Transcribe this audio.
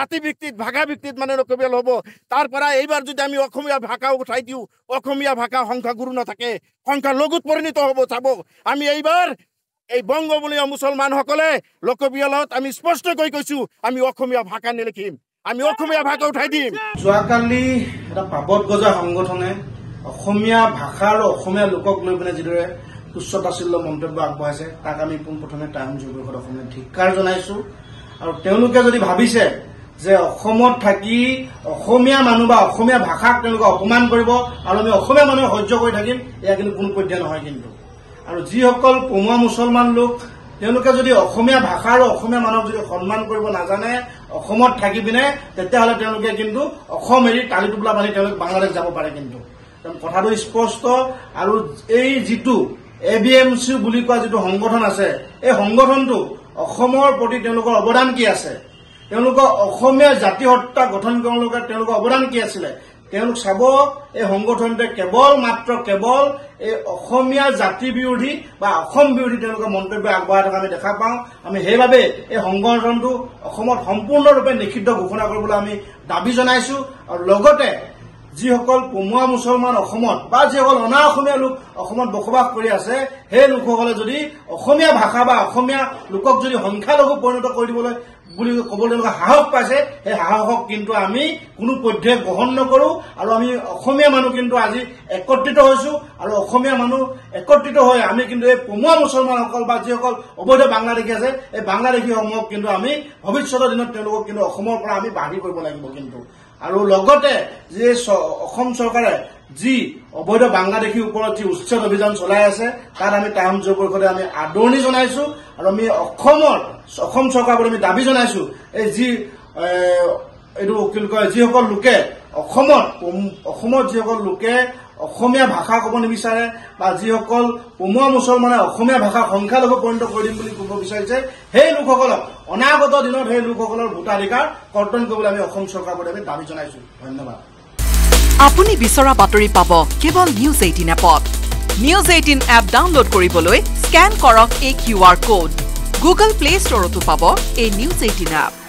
জাতি ভিত্তিত ভাষা ভিত্তিত মানে লোকপিয়ল হ'ব তাৰ পৰা এইবাৰ যদি আমি অসমীয়া ভাষা উঠাই দিওঁ অসমীয়া ভাষা সংখ্যাগুৰু নাথাকে সংখ্যা লঘুত পৰিণত হ'ব চাব আমি এইবাৰ এই বংগবলীয় মুছলমানসকলে লোকপিয়লত আমি স্পষ্টকৈ কৈছোঁ আমি অসমীয়া ভাষা নিলিখিম আমি অসমীয়া ভাষা উঠাই দিম যোৱাকালি এটা পাবত গজা সংগঠনে অসমীয়া ভাষা আৰু অসমীয়া লোকক লৈ পিনে যিদৰে তুচ্ছতাচিল্য মন্তব্য আগবঢ়াইছে তাক আমি পোনপ্ৰথমে টাইম জগতত অসমীয়া ধিক্কাৰ জনাইছো আৰু তেওঁলোকে যদি ভাবিছে যে অসমত থাকি অসমীয়া মানুহ বা অসমীয়া ভাষাক তেওঁলোকে অপমান কৰিব আৰু আমি অসমীয়া মানুহে সহ্য কৰি থাকিম এয়া কিন্তু কোনো পধ্যে নহয় কিন্তু আৰু যিসকল পমুৱা মুছলমান লোক তেওঁলোকে যদি অসমীয়া ভাষা আৰু অসমীয়া মানুহক যদি সন্মান কৰিব নাজানে অসমত থাকি পিনে তেতিয়াহ'লে তেওঁলোকে কিন্তু অসম এৰি টালি টোপোলা বান্ধি তেওঁলোকে বাংলাদেশ যাব পাৰে কিন্তু কথাটো স্পষ্ট আৰু এই যিটো ABMC বুলি কোৱা যিটো সংগঠন আছে এই সংগঠনটো অসমৰ প্ৰতি তেওঁলোকৰ অৱদান কি আছে তেওঁলোকৰ অসমীয়া জাতি হত্যা গঠন কৰোঁতে তেওঁলোকৰ অৱদান কি আছিলে তেওঁলোক চাব এই সংগঠনটোৱে কেৱল এই অসমীয়া জাতি বিৰোধী বা অসম বিৰোধী তেওঁলোকৰ মন্তব্য আগবঢ়াই থকা আমি দেখা পাওঁ আমি সেইবাবে এই সংগঠনটো অসমত সম্পূৰ্ণৰূপে নিষিদ্ধ ঘোষণা কৰিবলৈ আমি দাবী জনাইছো আৰু লগতে যিসকল পমুৱা মুছলমান অসমত বা যিসকল অনা অসমীয়া লোক অসমত বসবাস কৰি আছে সেই লোকসকলে যদি অসমীয়া ভাষা বা অসমীয়া লোকক যদি সংখ্যালঘু পৰিণত কৰি দিবলৈ বুলি ক'বলৈ তেওঁলোকে সাহস পাইছে সেই সাহসক কিন্তু আমি কোনো পধ্যে গ্ৰহণ নকৰোঁ আৰু আমি অসমীয়া মানুহ কিন্তু আজি একত্ৰিত হৈছো আৰু অসমীয়া মানুহ একত্ৰিত হৈ আমি কিন্তু এই পমুৱা মুছলমানসকল বা যিসকল অবৈধ বাংলাদেশী আছে এই বাংলাদেশীসমূহক কিন্তু আমি ভৱিষ্যতৰ দিনত তেওঁলোকক কিন্তু অসমৰ পৰা আমি বাহিৰ কৰিব লাগিব কিন্তু আৰু লগতে যে অসম চৰকাৰে যি অবৈধ বাংলাদেশীৰ ওপৰত যি উচ্ছেদ অভিযান চলাই আছে তাত আমি টাইম যুৱ পৰিষদে আমি আদৰণি জনাইছো আৰু আমি অসম চৰকাৰৰ আমি দাবী জনাইছো এই যি এইটো কি কয় যিসকল লোকে অসমত যিসকল লোকে অসমীয়া ভাষা ক'ব নিবিচাৰে বা যিসকল পমুৱা মুছলমানে অসমীয়া ভাষা সংখ্যালঘু পৰিণত কৰি দিম বুলি ক'ব বিচাৰিছে সেই লোকসকলক অনাগত দিনত সেই লোকসকলৰ ভোটাধিকাৰ কৰ্তন কৰিবলৈ আমি অসম চৰকাৰৰ প্ৰতি আমি দাবী জনাইছো ধন্যবাদ আপুনি বিচৰা বাতৰি পাব কেৱল নিউজ 18 এপত নিউজ 18 এপ ডাউনলোড কৰিবলৈ স্ক্যান কৰক এই QR কোড গুগল প্লে ষ্টৰতো পাব এই নিউজ 18 এপ